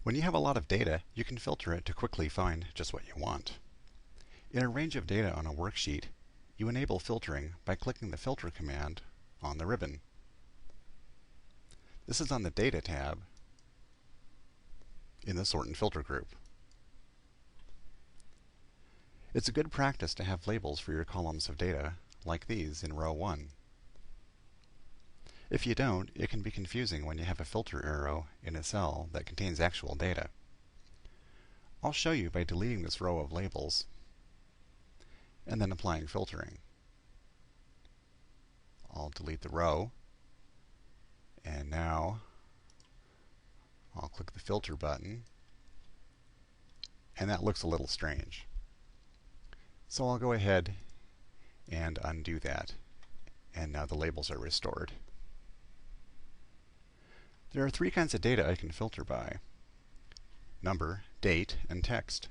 When you have a lot of data, you can filter it to quickly find just what you want. In a range of data on a worksheet, you enable filtering by clicking the Filter command on the ribbon. This is on the Data tab in the Sort and Filter group. It's a good practice to have labels for your columns of data, like these in row 1. If you don't, it can be confusing when you have a filter arrow in a cell that contains actual data. I'll show you by deleting this row of labels and then applying filtering. I'll delete the row, and now I'll click the Filter button, and that looks a little strange. So I'll go ahead and undo that, and now the labels are restored. There are 3 kinds of data I can filter by: number, date, and text.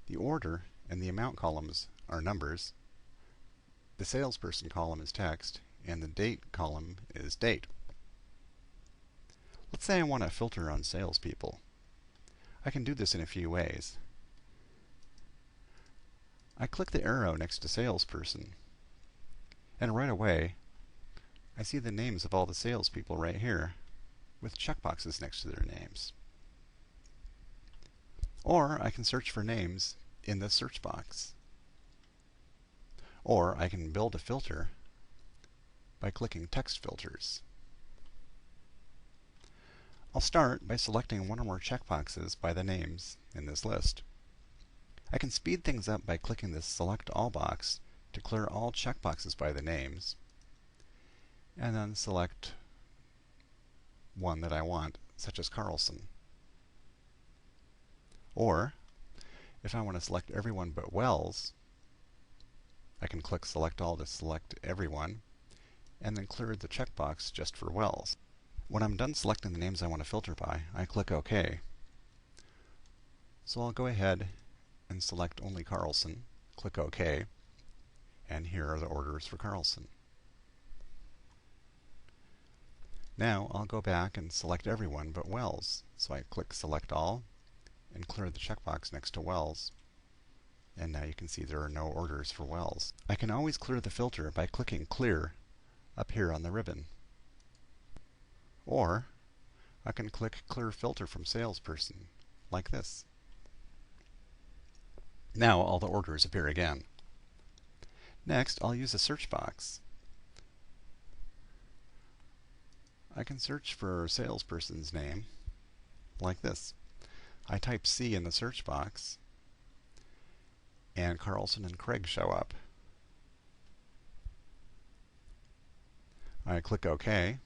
The order and the amount columns are numbers, the salesperson column is text, and the date column is date. Let's say I want to filter on salespeople. I can do this in a few ways. I click the arrow next to salesperson, and right away I see the names of all the salespeople right here, with checkboxes next to their names. Or I can search for names in the search box. Or I can build a filter by clicking Text Filters. I'll start by selecting one or more checkboxes by the names in this list. I can speed things up by clicking this Select All box to clear all checkboxes by the names, and then select one that I want, such as Carlson. Or, if I want to select everyone but Wells, I can click Select All to select everyone, and then clear the checkbox just for Wells. When I'm done selecting the names I want to filter by, I click OK. So I'll go ahead and select only Carlson, click OK, and here are the orders for Carlson. Now I'll go back and select everyone but Wells. So I click Select All and clear the checkbox next to Wells. And now you can see there are no orders for Wells. I can always clear the filter by clicking Clear up here on the ribbon. Or I can click Clear Filter from Salesperson, like this. Now all the orders appear again. Next, I'll use a search box. I can search for salesperson's name, like this. I type C in the search box, and Carlson and Craig show up. I click OK,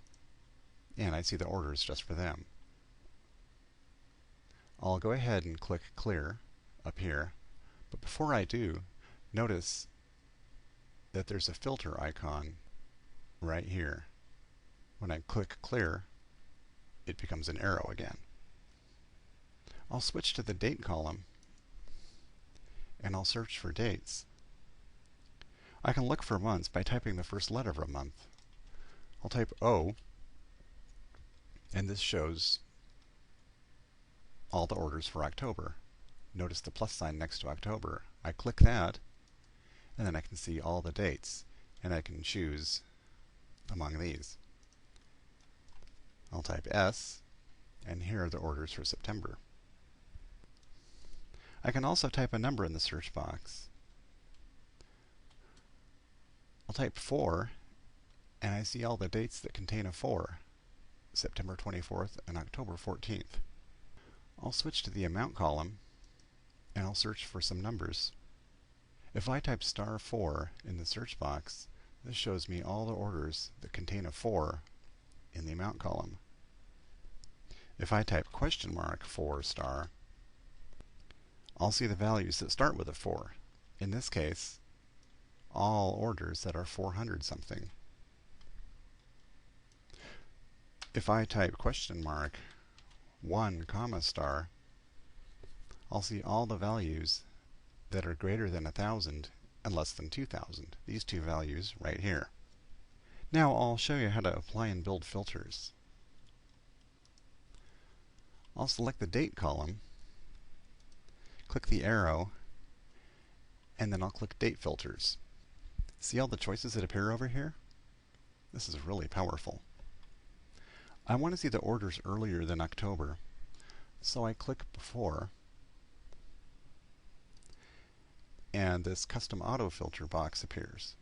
and I see the orders just for them. I'll go ahead and click Clear up here, but before I do, notice that there's a filter icon right here. When I click Clear, it becomes an arrow again. I'll switch to the Date column, and I'll search for dates. I can look for months by typing the first letter of a month. I'll type O, and this shows all the orders for October. Notice the plus sign next to October. I click that, and then I can see all the dates, and I can choose among these. I'll type S, and here are the orders for September. I can also type a number in the search box. I'll type 4, and I see all the dates that contain a 4, September 24th and October 14th. I'll switch to the amount column, and I'll search for some numbers. If I type *4 in the search box, this shows me all the orders that contain a 4 in the amount column. If I type $4*, I'll see the values that start with a 4. In this case, all orders that are 400 something. If I type $1, I'll see all the values that are greater than 1,000 and less than 2,000. These two values right here. Now I'll show you how to apply and build filters. I'll select the date column, click the arrow, and then I'll click Date Filters. See all the choices that appear over here? This is really powerful. I want to see the orders earlier than October, so I click Before, and this Custom AutoFilter box appears.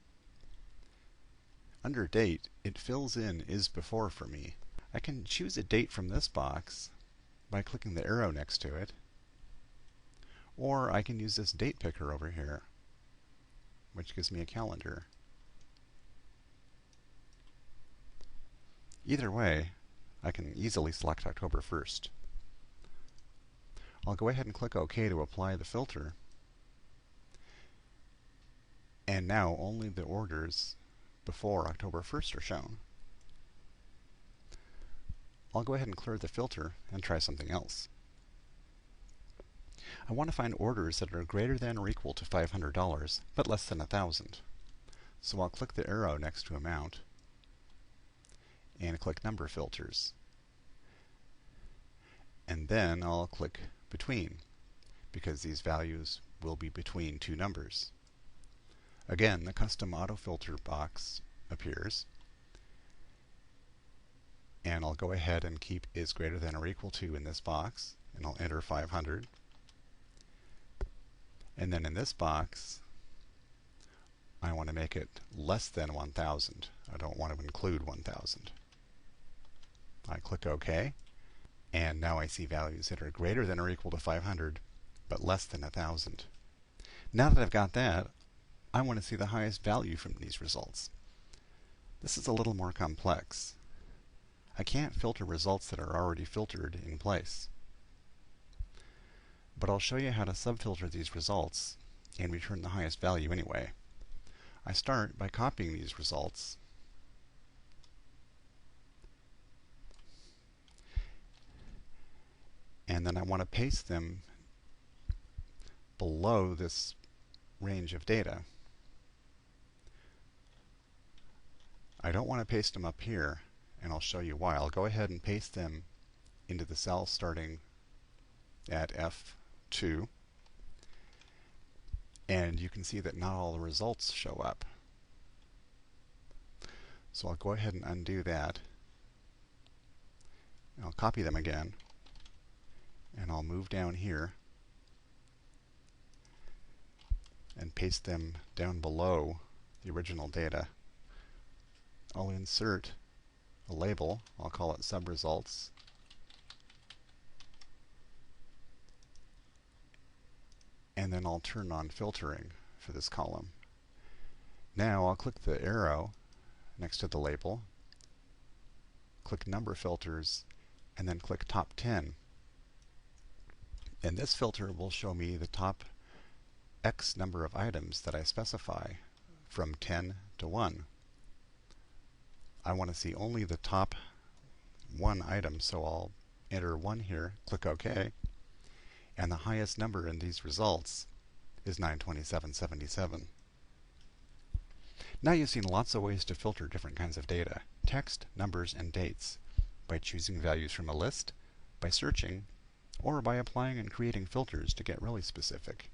Under Date, it fills in Is Before for me. I can choose a date from this box by clicking the arrow next to it, or I can use this date picker over here, which gives me a calendar. Either way, I can easily select October 1st. I'll go ahead and click OK to apply the filter. And now only the orders before October 1st are shown. I'll go ahead and clear the filter and try something else. I want to find orders that are greater than or equal to $500, but less than $1,000. So I'll click the arrow next to Amount and click Number Filters. And then I'll click Between, because these values will be between two numbers. Again, the Custom AutoFilter box appears, and I'll go ahead and keep Is greater than or equal to in this box, and I'll enter 500. And then in this box, I want to make it less than 1,000. I don't want to include 1,000. I click OK, and now I see values that are greater than or equal to 500, but less than 1,000. Now that I've got that, I want to see the highest value from these results. This is a little more complex. I can't filter results that are already filtered in place. But I'll show you how to subfilter these results and return the highest value anyway. I start by copying these results and then I want to paste them below this range of data. I don't want to paste them up here, and I'll show you why. I'll go ahead and paste them into the cell starting at F2, and you can see that not all the results show up. So I'll go ahead and undo that. I'll copy them again, and I'll move down here and paste them down below the original data. I'll insert a label. I'll call it subresults. And then I'll turn on filtering for this column. Now I'll click the arrow next to the label, click Number Filters, and then click Top 10. And this filter will show me the top X number of items that I specify, from 10 to 1. I want to see only the top one item, so I'll enter 1 here, click OK, and the highest number in these results is 927.77. Now you've seen lots of ways to filter different kinds of data: text, numbers, and dates, by choosing values from a list, by searching, or by applying and creating filters to get really specific.